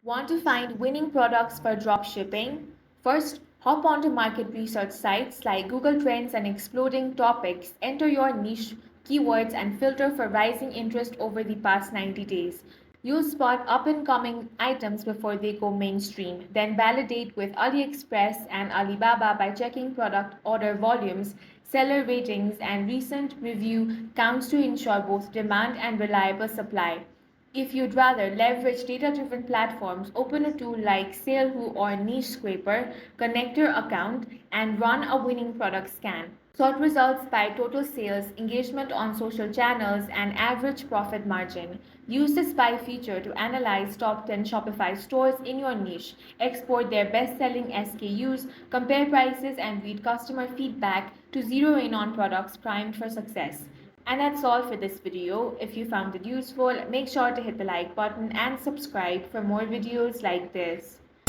Want to find winning products for dropshipping? First, hop onto market research sites like Google Trends and Exploding Topics. Enter your niche keywords and filter for rising interest over the past 90 days. You'll spot up and coming items before they go mainstream. Then validate with AliExpress and Alibaba by checking product order volumes, seller ratings, and recent review counts to ensure both demand and reliable supply. If you'd rather leverage data-driven platforms, open a tool like SaleWho or Niche Scraper, connect your account, and run a winning product scan. Sort results by total sales, engagement on social channels, and average profit margin. Use the spy feature to analyze top 10 Shopify stores in your niche, export their best-selling SKUs, compare prices, and read customer feedback to zero in on products primed for success. And that's all for this video. If you found it useful, make sure to hit the like button and subscribe for more videos like this.